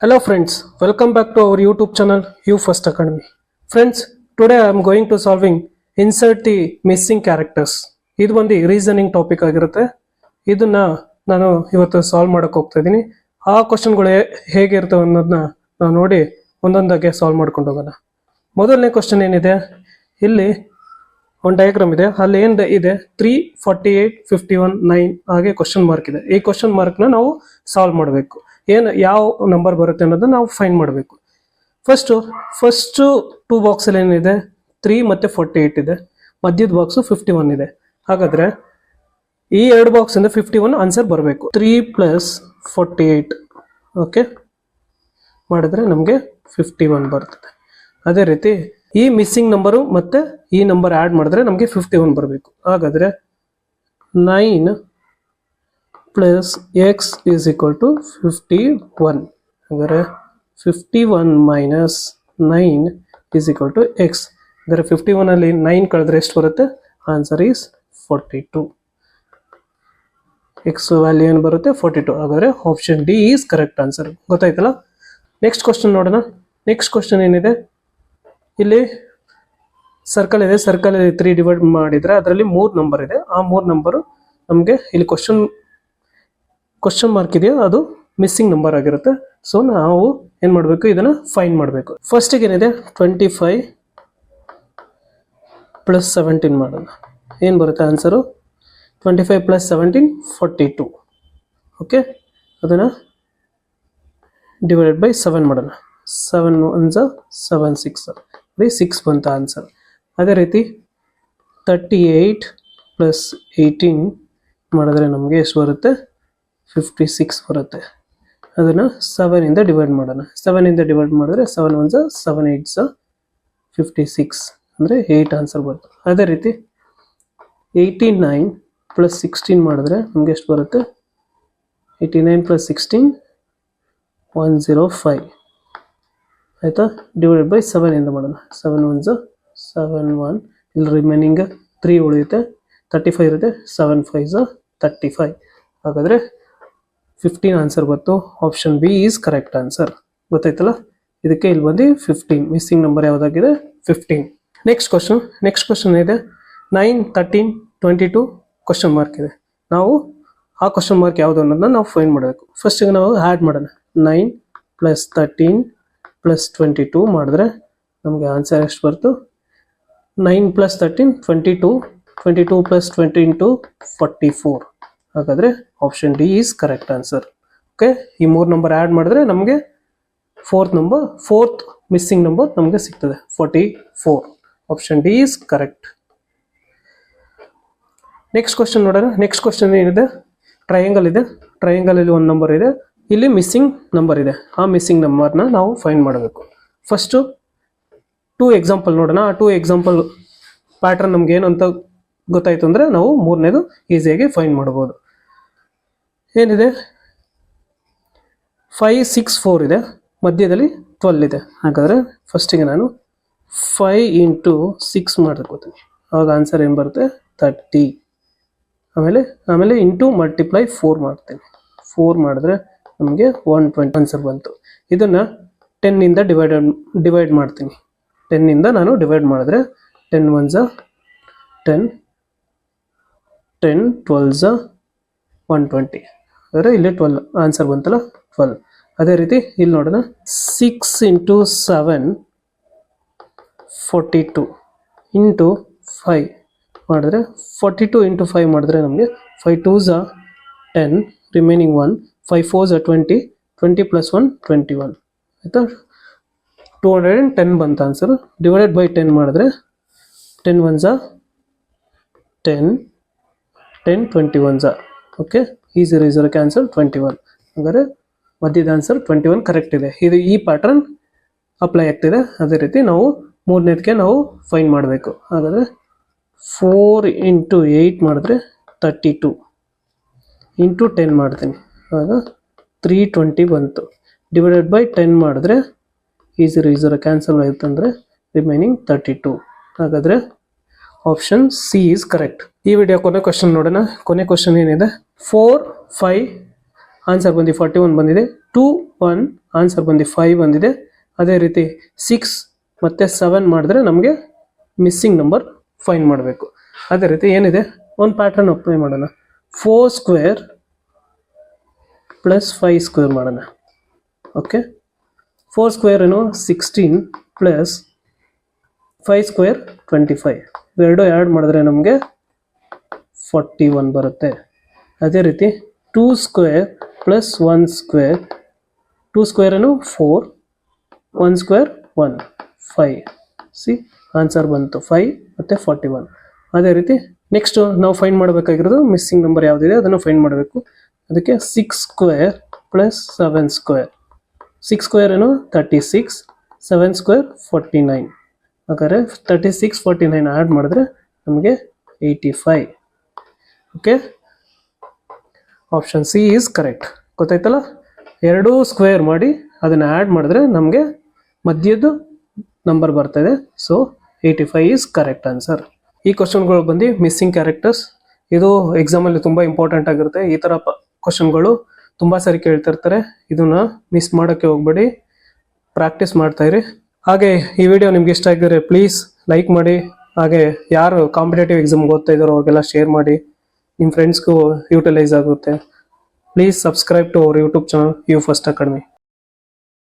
Hello friends, welcome back to our YouTube channel You First Academy. Friends, today I am going to solving insert the missing characters. ಇದು ಒಂದು reasoning topic ಆಗಿರುತ್ತೆ. ಇದನ್ನ ನಾನು ಇವತ್ತು solve ಮಾಡಕ್ಕೆ ಹೋಗ್ತಾ ಇದ್ದೀನಿ. ಆ ಕ್ವಶನ್ಗಳು ಹೇಗಿರ್ತವೆ ಅನ್ನೋದನ್ನ ನಾವು ನೋಡಿ ಒಂದೊಂದಾಗೆ ಸಾಲ್ವ್ ಮಾಡ್ಕೊಂಡು ಹೋಗೋಣ. ಮೊದಲನೇ ಕ್ವಶನ್ ಏನಿದೆ, ಇಲ್ಲಿ ಒಂದು ಡಯಾಗ್ರಾಮ್ ಇದೆ, ಅಲ್ಲಿ ಏನು ಇದೆ 3, 48, 51, 9 ಹಾಗೆ ಕ್ವಶನ್ ಮಾರ್ಕ್ ಇದೆ. ಈ ಕ್ವಶನ್ ಮಾರ್ಕ್ನ ನಾವು ಸಾಲ್ವ್ ಮಾಡಬೇಕು. ಏನು ಯಾವ ನಂಬರ್ ಬರುತ್ತೆ ಅನ್ನೋದನ್ನ ನಾವು ಫೈಂಡ್ ಮಾಡಬೇಕು. ಫಸ್ಟ್ ಟೂ ಬಾಕ್ಸಲ್ಲಿ ಏನಿದೆ 3 ಮತ್ತು 48 ಇದೆ, ಮಧ್ಯದ ಬಾಕ್ಸು 51 ಇದೆ. ಹಾಗಾದ್ರೆ ಈ ಎರಡು ಬಾಕ್ಸ್ ಇಂದ 51 ಆನ್ಸರ್ ಬರಬೇಕು. 3 + 48 ಓಕೆ ಮಾಡಿದ್ರೆ ನಮಗೆ 51 ಬರ್ತದೆ. ಅದೇ ರೀತಿ ಈ ಮಿಸ್ಸಿಂಗ್ ನಂಬರು ಮತ್ತೆ ಈ ನಂಬರ್ ಆ್ಯಡ್ ಮಾಡಿದ್ರೆ ನಮಗೆ 51 ಬರಬೇಕು. ಹಾಗಾದ್ರೆ 9 + x is equal to 51. ಹಾಗಾದ್ರೆ 51 - 9 is equal to x. ಅಂದರೆ 51 ಅಲ್ಲಿ 9 ಕಳೆದ್ರೆ ಎಷ್ಟು ಬರುತ್ತೆ? Answer is 42. ಎಕ್ಸ್ ವ್ಯಾಲ್ಯೂ ಏನು ಬರುತ್ತೆ? 42. ಹಾಗಾದ್ರೆ option D is correct answer. ಗೊತ್ತಾಯ್ತಲ್ಲ? ನೆಕ್ಸ್ಟ್ ಕ್ವಶನ್ ನೋಡೋಣ. ನೆಕ್ಸ್ಟ್ ಕ್ವಶನ್ ಏನಿದೆ, ಇಲ್ಲಿ ಸರ್ಕಲ್ ಇದೆ, ಸರ್ಕಲ್ 3 ಡಿವೈಡ್ ಮಾಡಿದ್ರೆ ಅದರಲ್ಲಿ 3 ನಂಬರ್ ಇದೆ. ಆ 3 ನಂಬರು ನಮಗೆ ಇಲ್ಲಿ ಕ್ವಶನ್ ಮಾರ್ಕ್ ಇದೆಯೋ ಅದು ಮಿಸ್ಸಿಂಗ್ ನಂಬರ್ ಆಗಿರುತ್ತೆ. ಸೊ ನಾವು ಏನು ಮಾಡಬೇಕು, ಇದನ್ನು ಫೈಂಡ್ ಮಾಡಬೇಕು. ಫಸ್ಟಿಗೆ ಏನಿದೆ 25 + 17 ಮಾಡೋಣ. ಏನು ಬರುತ್ತೆ ಆನ್ಸರು? 25 + 17 42. ಓಕೆ, ಅದನ್ನು ಡಿವೈಡೆಡ್ ಬೈ 7 ಮಾಡೋಣ. 7 1 7 6 6 ಬಂತ ಆನ್ಸರ್. ಅದೇ ರೀತಿ 38 + 18 ಮಾಡಿದ್ರೆ ನಮಗೆ ಎಷ್ಟು ಬರುತ್ತೆ? 56 ಬರುತ್ತೆ. ಅದನ್ನು 7 ಇಂದ ಡಿವೈಡ್ ಮಾಡೋಣ. 7 ಇಂದ ಡಿವೈಡ್ ಮಾಡಿದ್ರೆ 7 1 7 8 56 ಅಂದರೆ 8 ಆನ್ಸರ್ ಬರುತ್ತೆ. ಅದೇ ರೀತಿ 89 + 16 ಮಾಡಿದ್ರೆ ನಮಗೆ ಎಷ್ಟು ಬರುತ್ತೆ? 89 + 16 105 ಆಯಿತಾ. ಡಿವೈಡೆಡ್ ಬೈ 7 ಇಂದ ಮಾಡೋಣ. 7 1 7 1 ಇಲ್ಲಿ ರಿಮೈನಿಂಗ್ 3 ಉಳಿಯುತ್ತೆ, 35 ಇರುತ್ತೆ. 7 5 35. ಹಾಗಾದರೆ 15 ಆನ್ಸರ್ ಬಂತು. Option B is correct answer. ಗೊತ್ತಾಯ್ತಲ್ಲ? ಇದಕ್ಕೆ ಇಲ್ಲಿ ಬಂದು 15 ಮಿಸ್ಸಿಂಗ್ ನಂಬರ್ ಯಾವುದಾಗಿದೆ? 15. ನೆಕ್ಸ್ಟ್ ಕ್ವಶನ್ ಇದೆ 9 13 22 ಕ್ವಶನ್ ಮಾರ್ಕ್ ಇದೆ. ನಾವು ಆ ಕ್ವಶನ್ ಮಾರ್ಕ್ ಯಾವುದು ಅನ್ನೋದನ್ನ ನಾವು ಫೈಂಡ್ ಮಾಡಬೇಕು. ಫಸ್ಟಿಗೆ ನಾವು ಆ್ಯಡ್ ಮಾಡೋಣ. 9 + 13 + 22 ಮಾಡಿದ್ರೆ ನಮಗೆ ಆನ್ಸರ್ ಎಷ್ಟು ಬರ್ತು? 9 + 13 22, 22 + 22 44. ಹಾಗಾದರೆ option D is correct answer. Okay, ಈ 3 ನಂಬರ್ ಆ್ಯಡ್ ಮಾಡಿದ್ರೆ ನಮಗೆ ಫೋರ್ತ್ ಮಿಸ್ಸಿಂಗ್ ನಂಬರ್ ನಮಗೆ ಸಿಗ್ತದೆ 44. Option D is correct. Next question ನೋಡೋಣ. ನೆಕ್ಸ್ಟ್ ಕ್ವಶನ್ ಏನಿದೆ, ಟ್ರಯಾಂಗಲ್ ಇದೆ. ಟ್ರಯಾಂಗಲಲ್ಲಿ ಒಂದು ನಂಬರ್ ಇದೆ, ಇಲ್ಲಿ ಮಿಸ್ಸಿಂಗ್ ನಂಬರ್ ಇದೆ. ಆ ಮಿಸ್ಸಿಂಗ್ ನಂಬರ್ನ ನಾವು ಫೈಂಡ್ ಮಾಡಬೇಕು. ಫಸ್ಟು 2 ಎಕ್ಸಾಂಪಲ್ ನೋಡೋಣ. ಆ 2 ಎಕ್ಸಾಂಪಲ್ ಪ್ಯಾಟ್ರನ್ ನಮ್ಗೆ ಏನು ಅಂತ ಗೊತ್ತಾಯಿತು ಅಂದರೆ ನಾವು ಮೂರನೇದು ಈಸಿಯಾಗಿ ಫೈಂಡ್ ಮಾಡ್ಬೋದು. ಏನಿದೆ 5 6 4 ಇದೆ, ಮಧ್ಯದಲ್ಲಿ 12 ಇದೆ. ಹಾಗಾದರೆ ಫಸ್ಟಿಗೆ ನಾನು 5 × 6 ಮಾಡ್ಕೋತೀನಿ. ಆವಾಗ ಆನ್ಸರ್ ಏನು ಬರುತ್ತೆ? 30. ಆಮೇಲೆ ಇಂಟು ಮಲ್ಟಿಪ್ಲೈ 4 ಮಾಡ್ತೀನಿ. 4 ಮಾಡಿದ್ರೆ ನಮಗೆ 120 ಆನ್ಸರ್ ಬಂತು. ಇದನ್ನು 10 ಇಂದ ಡಿವೈಡ್ ಮಾಡ್ತೀನಿ. 10 ಇಂದ ನಾನು ಡಿವೈಡ್ ಮಾಡಿದ್ರೆ 10 1 10, 10 12 120. ಅಂದರೆ ಇಲ್ಲಿ 12 ಆನ್ಸರ್ ಬಂತಲ್ಲ, 12. ಅದೇ ರೀತಿ ಇಲ್ಲಿ ನೋಡೋಣ. 6 × 7 42 ಇಂಟು 5 ಮಾಡಿದ್ರೆ 42 × 5 ಮಾಡಿದ್ರೆ ನಮಗೆ 5 2s 10, ರಿಮೈನಿಂಗ್ 1, 5 4s 20, 20 + 1 21 ಆಯಿತಾ. 210 ಬಂತ ಆನ್ಸರು. ಡಿವೈಡೆಡ್ ಬೈ 10 ಮಾಡಿದ್ರೆ 10 1 10, 10 21. ಓಕೆ, ಈಸಿ ರೀಸರ್ ಕ್ಯಾನ್ಸಲ್ 21. ಹಾಗಾದರೆ ಮಧ್ಯದ ಆನ್ಸರ್ 21 ಕರೆಕ್ಟ್ ಇದೆ. ಈ ಪ್ಯಾಟ್ರನ್ ಅಪ್ಲೈ ಆಗ್ತಿದೆ. ಅದೇ ರೀತಿ ನಾವು ಮೂರನೇದಕ್ಕೆ ನಾವು ಫೈಂಡ್ ಮಾಡಬೇಕು. ಹಾಗಾದರೆ 4 × 8 ಮಾಡಿದ್ರೆ 32 ಇಂಟು 10 ಮಾಡ್ತೀನಿ. ಆಗ 320 ಬಂತು. ಡಿವೈಡೆಡ್ ಬೈ 10 ಮಾಡಿದ್ರೆ ಈಸಿ ರೀಸರ್ ಕ್ಯಾನ್ಸಲ್ ಆಯಿತು ಅಂದರೆ ರಿಮೈನಿಂಗ್ 32. ಹಾಗಾದರೆ ಆಪ್ಷನ್ ಸಿ ಈಸ್ ಕರೆಕ್ಟ್. ಈ ವಿಡಿಯೋ ಕೊನೆ ಕ್ವಶನ್ ನೋಡೋಣ. ಕೊನೆ ಕ್ವಶನ್ ಏನಿದೆ 4 5 ಆನ್ಸರ್ ಬಂದು 41 ಬಂದಿದೆ. 2 1, ಆನ್ಸರ್ ಬಂದು 5 ಬಂದಿದೆ. ಅದೇ ರೀತಿ 6 ಮತ್ತು 7 ಮಾಡಿದ್ರೆ ನಮಗೆ ಮಿಸ್ಸಿಂಗ್ ನಂಬರ್ ಫೈಂಡ್ ಮಾಡಬೇಕು. ಅದೇ ರೀತಿ ಏನಿದೆ ಒಂದು ಪ್ಯಾಟರ್ನ್ ಅಪ್ಲೈ ಮಾಡೋಣ. 4 ಸ್ಕ್ವೇರ್ ಪ್ಲಸ್ 5 ಸ್ಕ್ವೇರ್ ಮಾಡೋಣ. ಓಕೆ, 4 ಸ್ಕ್ವೇರ್ ಏನು 16 ಪ್ಲಸ್ 5 ಸ್ಕ್ವೇರ್ 25. ಇವೆರಡು ಆ್ಯಡ್ ಮಾಡಿದ್ರೆ ನಮಗೆ 41 ಬರುತ್ತೆ. ಅದೇ ರೀತಿ 2 ಸ್ಕ್ವೇರ್ ಪ್ಲಸ್ 1 ಸ್ಕ್ವೇರ್, 2 ಸ್ಕ್ವೇರ್ ಏನು 4, 1 ಸ್ಕ್ವೇರ್ 1, 5. ಸಿ ಆನ್ಸರ್ ಬಂತು 5 ಮತ್ತು 41. ಅದೇ ರೀತಿ ನೆಕ್ಸ್ಟ್ ನಾವು ಫೈಂಡ್ ಮಾಡಬೇಕಾಗಿರೋದು ಮಿಸ್ಸಿಂಗ್ ನಂಬರ್ ಯಾವುದಿದೆ ಅದನ್ನು ಫೈಂಡ್ ಮಾಡಬೇಕು. ಅದಕ್ಕೆ 6 ಸ್ಕ್ವೇರ್ ಪ್ಲಸ್ 7 ಸ್ಕ್ವೇರ್, 6 ಸ್ಕ್ವೇರ್ ಏನು 36, 7 ಸ್ಕ್ವೇರ್ 49. ಹಾಗಾದರೆ 36, 49 ಆ್ಯಡ್ ಮಾಡಿದ್ರೆ ನಮಗೆ 85. Okay, option C is correct. ಗೊತ್ತಾಯ್ತಲ್ಲ, ಎರಡೂ ಸ್ಕ್ವೇರ್ ಮಾಡಿ ಅದನ್ನು ಆ್ಯಡ್ ಮಾಡಿದ್ರೆ ನಮಗೆ ಮಧ್ಯದ್ದು ನಂಬರ್ ಬರ್ತದೆ. So 85 is correct answer. ಈ ಕ್ವಶನ್ಗಳು ಬಂದು ಮಿಸ್ಸಿಂಗ್ ಕ್ಯಾರೆಕ್ಟರ್ಸ್. ಇದು ಎಕ್ಸಾಮಲ್ಲಿ ತುಂಬ ಇಂಪಾರ್ಟೆಂಟ್ ಆಗಿರುತ್ತೆ. ಈ ಥರ ಕ್ವಶನ್ಗಳು ತುಂಬ ಸಾರಿ ಕೇಳ್ತಿರ್ತಾರೆ. ಇದನ್ನ ಮಿಸ್ ಮಾಡೋಕ್ಕೆ ಹೋಗ್ಬೇಡಿ, ಪ್ರಾಕ್ಟೀಸ್ ಮಾಡ್ತಾಯಿರಿ. ಹಾಗೆ ಈ ವಿಡಿಯೋ ನಿಮ್ಗೆ ಇಷ್ಟ ಆಗಿದ್ರೆ ಪ್ಲೀಸ್ ಲೈಕ್ ಮಾಡಿ. ಹಾಗೆ ಯಾರು ಕಾಂಪಿಟೇಟಿವ್ ಎಕ್ಸಾಮ್ಗೆ ಓದ್ತಾ ಇದ್ದಾರೋ ಅವ್ರಿಗೆಲ್ಲ ಶೇರ್ ಮಾಡಿ, ನಿಮ್ಮ ಫ್ರೆಂಡ್ಸ್ಗೂ ಯೂಟಿಲೈಸ್ ಆಗುತ್ತೆ. Please subscribe to our YouTube channel You First academy.